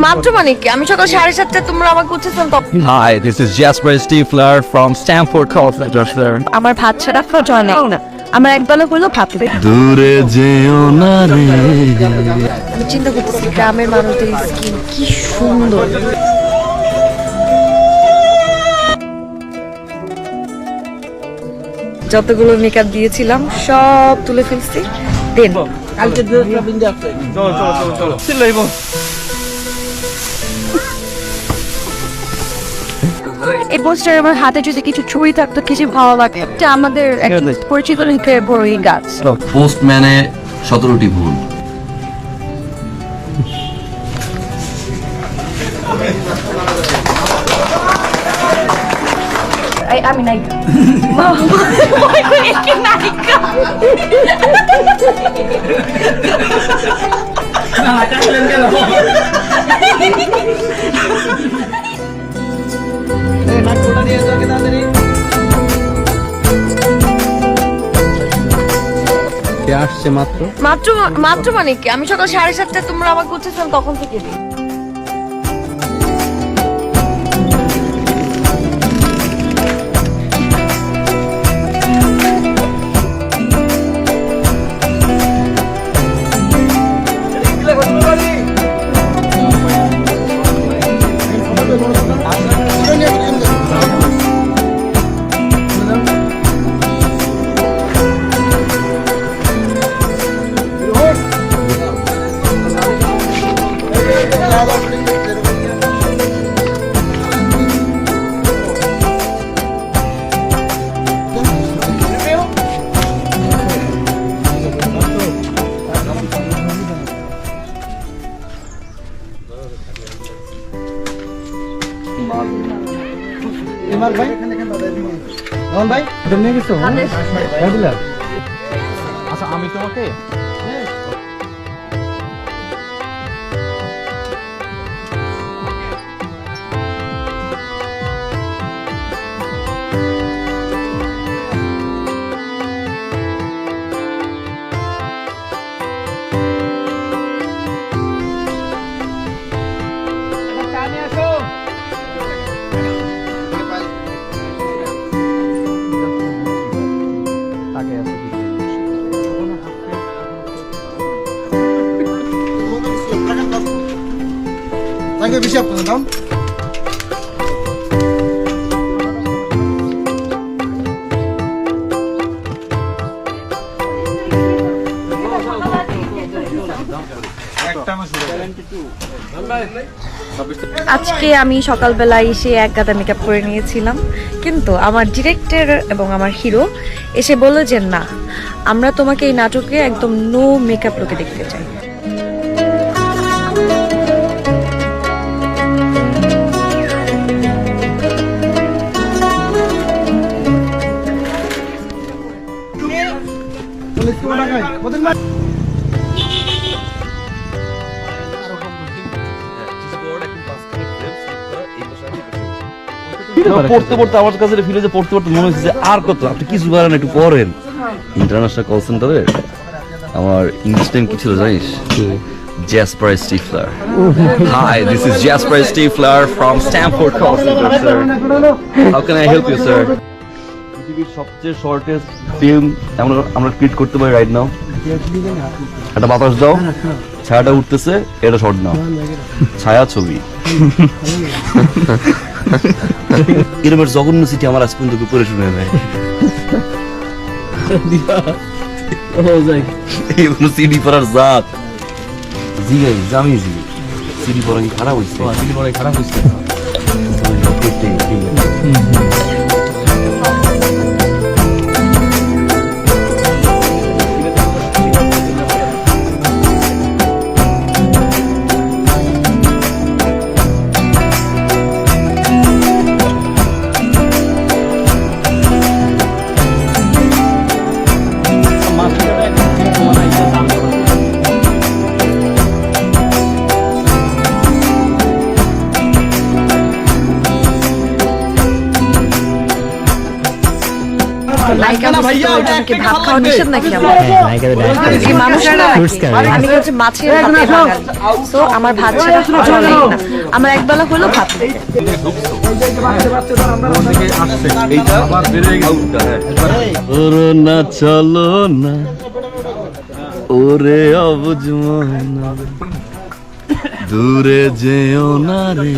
মাত্র মানে কি আমি সকাল 7:30 তোমরা আমাকে খুঁজছেন তো। Hi, this is Jasper Stiefler from Stanford College. আমার ভাত ছাড়া জয় না আমার একবেলা হলো ভাত দেবে। দূরে যেও না রে। আমি চিন্তা করতেছি গ্রামের মানুষদের স্কিন কি সুন্দর। যতগুলো মেকআপ দিয়েছিলাম সব তুলে ফেলছি। দেন কালকে বিন্দু আছে। চলো চিল্লাইব। এই পোস্টার আমার হাতে যদি কিছু ছুরি থাকতো কিছু ভালো লাগে। এটা আমাদের পরিচিত বড়ই গাছ। পোস্টম্যানে 17টি ভুল। আমি নায়িকা। আসছে মাত্র মাত্র মানে কি আমি সকাল 7:30 তোমরা আমাকে খুঁজছেন তখন থেকে। আচ্ছা আমি তোমাকে বেশি আপনার দাম আজকে আমি সকালবেলায় এসে এক গাদা মেকআপ করে নিয়েছিলাম, কিন্তু আমার ডিরেক্টর এবং আমার হিরো এসে বলল যে না, আমরা তোমাকে এই নাটকে একদম নো মেকআপ লুকে দেখতে চাই। পড়তে পড়তে আমার কাছে ফিল হয়েছে, পড়তে পড়তে মনে হচ্ছে যে আর কত, আপনি কিছু পারেন একটু পড়েন। ইন্টারন্যাশনাল কল সেন্টারে আমার ইংলিশ টাইম কি ছিল জানিস? Jasper Stiefler. Hi, this is Jasper Stiefler from Stanford Call Center, sir. How can I help you, sir? পৃথিবীর সবচেয়ে শর্টেস্ট ফিল্ম আমরা ক্রিয়েট করতে পারি রাইট নাও। একটা বাতাস দাও, ছায়াটা উঠতেছে, এটা শর্ট নাও, ছায়া ছবি। এরমের জঘন্য সিটি আমার আজ পর্যন্ত পড়ে শুনে নেয়। এগুলো সিডি পড়ার জাত। জি ভাই, জামি জি সিডি পড়া কি খারাপ হয়েছে? সিডি পড়া খারাপ হয়েছে। নায়িকা হচ্ছে তো ওইটা কি ভাত খাওয়া নিষেধ নাকি আমার? এই মানুষটা নাকি? আমি হচ্ছে মাছের ভাতে বাঙালি। So, আমার ভাত ছাড়া চলেই না। আমার একবেলা হলো ভাত লাগে। করোনা চলো না ওরে অবুঝ মনা দূরে যেও না রে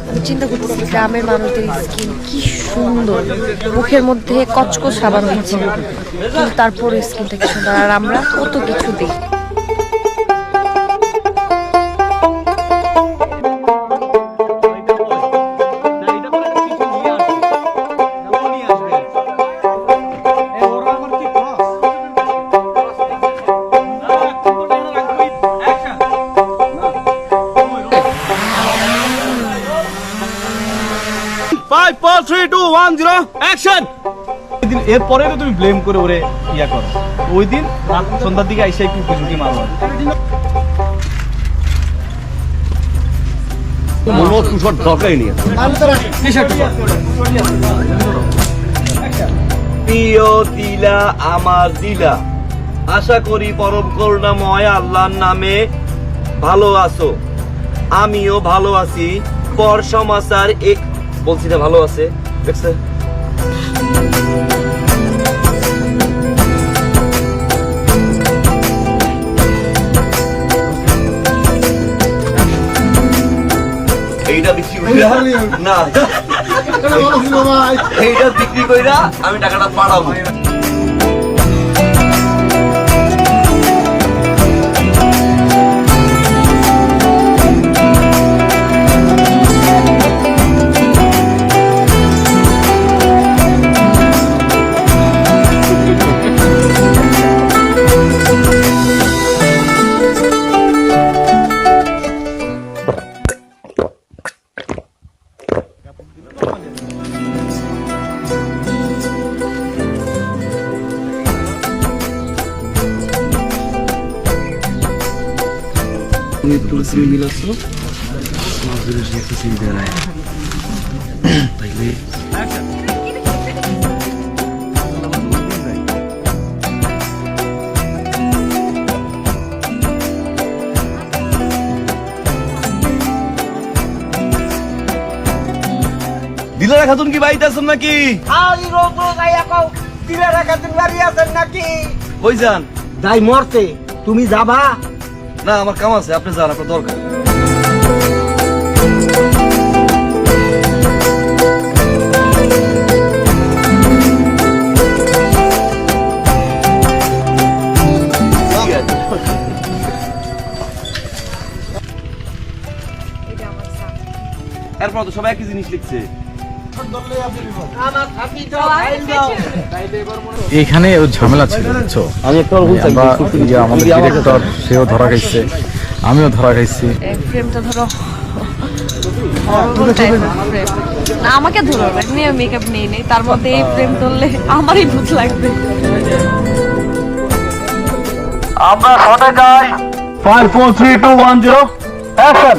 আমি চিন্তা করতেছি গ্রামের মানুষদের স্কিন কি সুন্দর, মুখের মধ্যে কচকচ সাবান দিচ্ছে কিন্তু তারপরে স্কিনটা কি সুন্দর, আর আমরা কত কিছু দিই। এরপরে তো তুমি ব্লেম করে ওরে ইয়া করো, ওই দিন রাত সন্ধ্যার দিকে আইসা একটু ঝুঁকি মারো। মনো তুষার দরকারই নেই প্রিয় দিলা আমার দিলা, আশা করি পরম করুণাময় আল্লাহর নামে ভালো আছো, আমিও ভালো আছি। পর সমাচার এক বলছি না ভালো আছে দেখছে। এইটা বিক্রি কইরা না এইটা বিক্রি কইরা আমি টাকাটা পাঠাবো। দিলারা খাতুন কি বাড়িতে আছেন নাকি? দিলারা খাতুন বাড়ি আছেন নাকি? কই যান? যাই মরতে, তুমি যাবা? না আমার কাম আছে, আপনি যান, আপনার দরকার। এরপর তো সবাই একই জিনিস লিখছে। এখানে ও ঝামেলা ছিল বুঝছো, আমি একটা আমাদের ডিরেক্টর সেও ধরা খাইছে, আমিও ধরা খাইছি। ফ্রেমটা ধরো, horrible type of frame। না আমাকে ধরো না, আমি মেকআপ নেই নেই, তার মধ্যে এই ফ্রেম ধরলে আমারই ভূত লাগবে। আমরা শটে যাই 5 4 3 2 1 0 অ্যাকশন।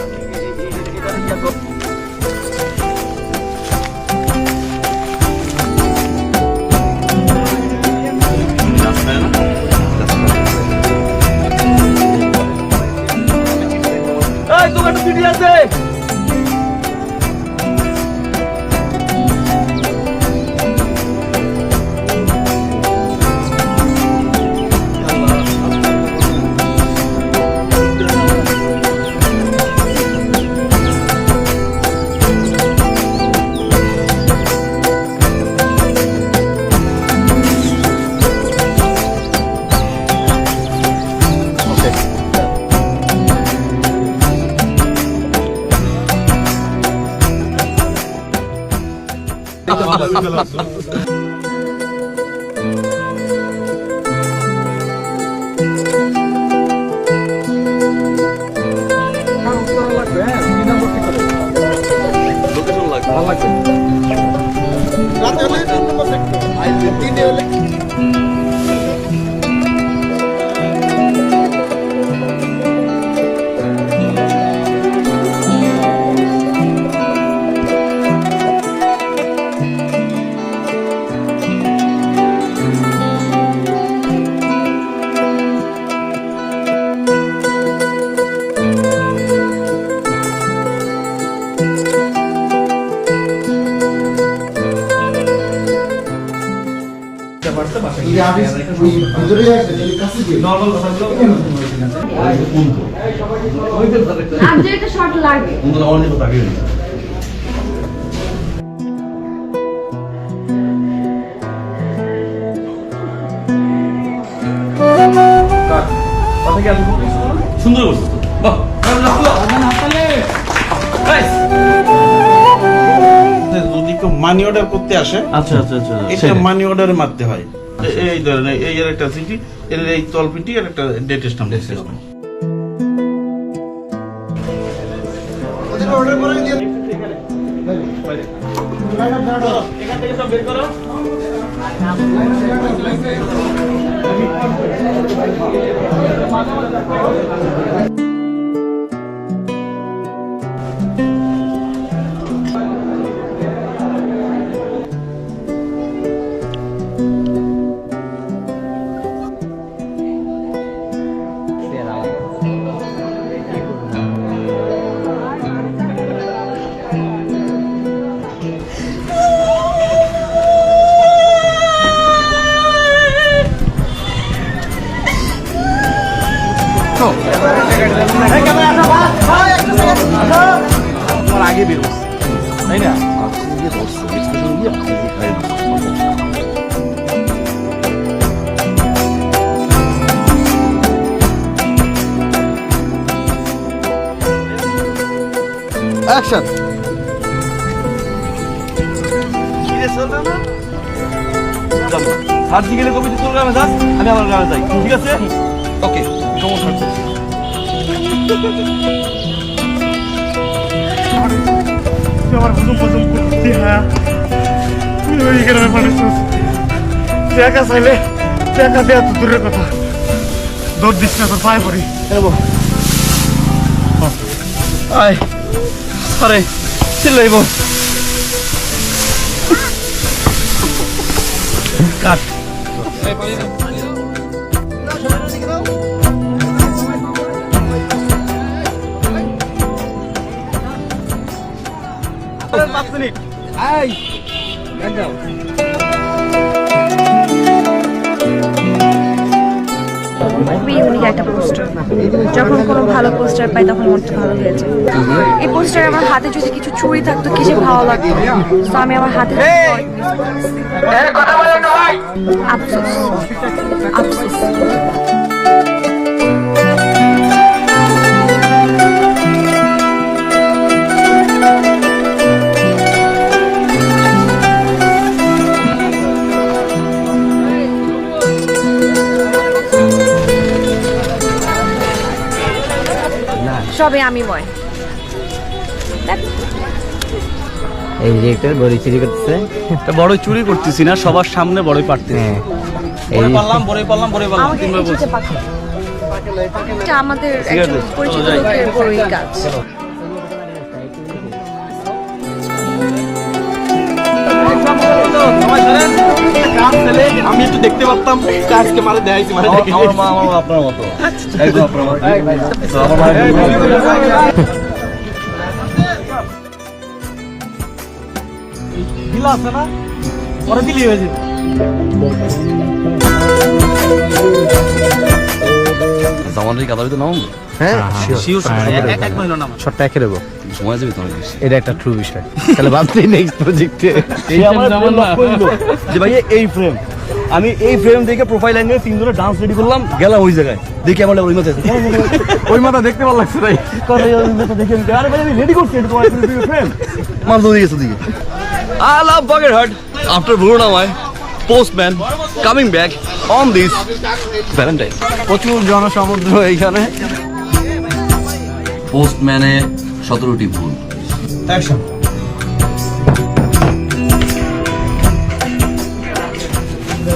এই তোমার একটা সিডি আছে? রাতে হলে 3 নম্বর সেক্টর, 3 হলে আর যে একটা শর্ট লাগে সুন্দর করছো তো। বাহ যদি কেউ মানি অর্ডার করতে আসে, আচ্ছা আচ্ছা আচ্ছা এটা মানি অর্ডারে মারতে হয়। এই ধরেন এই এর একটা সিটি, এর এই তলপিটি আর একটা ডেট স্ট্যাম্প দিতে হবে। অর্ডার করে দিয়ে আগে বেরোচ্ছে তাই না ইয়ে ধরছে এক্সপ্রেশন দিয়ে অ্যাকশন। সার্জিক্যালি কবি তোর গ্রামে যাস, আমি আমার গ্রামে যাই, ঠিক আছে? ওকে আমার হুজুম ফজুম করতে হ্যাঁ তুই ওই গ্রামে মানুষ টাকা চাইলে টাকা দেওয়া তো দূরের কথা, দৌড় দিস না, তোর পায়ে পড়ি। আয় আরে চিল্লাইব কাট খুবই ইউনিক একটা পোস্টার। যখন কোনো ভালো পোস্টার পাই তখন মনটা ভালো হয়ে যায়। এই পোস্টার আমার হাতে যদি কিছু ছুরি থাকতো কি যে ভালো লাগতো। তো আমি আমার হাতে আফসোস আফসোস। সবে আমি ময় এই ডিরেক্টর বড়ি চুরি করতেছে। বড় চুরি করতেছি না, সবার সামনে বড়ই পারতেছি। আমাকে এই চিঠি পাঠাও। এটা আমাদের একজন পরিচিত লোকের বড়ই কাজ। আমি একটু দেখতে পারতাম আজকে মারে দেখাইছি, মারে আমার মা আমার আপনার মতো একদম আপনার মতো। তো আমার মা দিলা আছে না পরে দিলি হয়েছে। জামানের কাদারে তো নাম হ্যাঁ শর্টটা একে দেবো, সময় যাবে তোমার বেশি। এটা একটা ট্রু বিষয়। তাহলে ভাবছি নেক্সট প্রজেক্টে যে ভাই এই ফ্রেম, আমি এই ফ্রেম দেখে প্রোফাইল অ্যাঙ্গেল তিনজনে ডান্স রেডি করলাম, গেলাম ওই জায়গায় দেখি আমার ওই মাথায় ওই মাথা দেখতে ভালো লাগছে তাই। দেখে আরে ভাই আমি রেডি করছি এটা তোমার ফ্রেম মাল তো দিয়েছে দিকে। I love Buckethead. After Brunei, Postman coming back on this Valentine. প্রচুর জনসমুদ্র এইখানে। পোস্টম্যানে 17টি ভুল। অ্যাকশন।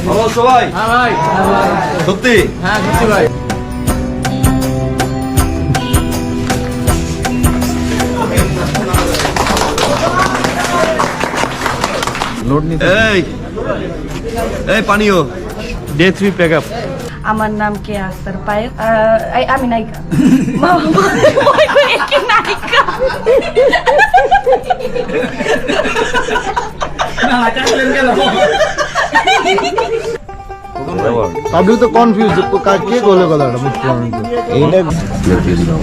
ভালো সবাই? সত্যি? লোড নিতে এই পানিও ডে 3 প্যাক আপ। আমার নাম কে আস্তার পায়েল, আমি নায়িকা। নায়িকা পাবলিক তো কনফিউজ কে করলে কথাটা বুঝলাম না তো। এইটা দিয়ে দিলাম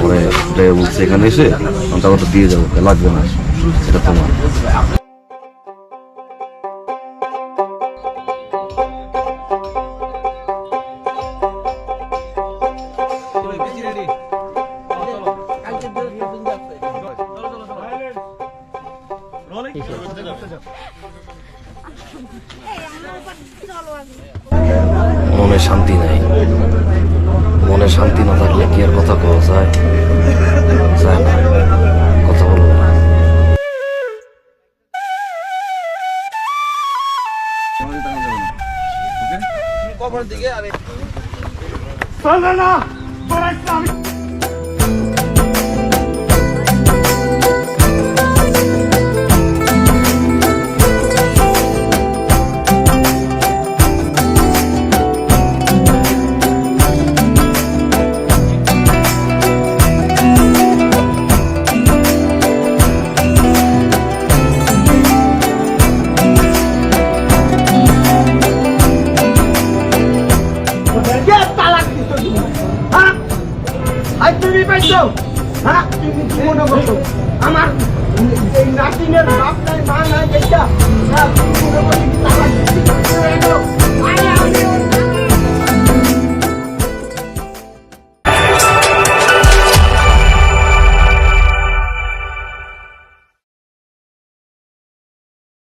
পরে ওটাই বলছে এখানে এসে আমি তারপর তো দিয়ে যাবো লাগবে না সেটা তোমার মনে শান্তি নাই মনে শান্তি না থাকলে কি আর কথা কওয়া যায় যায় না কথা বলবো না চল না, না, তোরা একটা আমি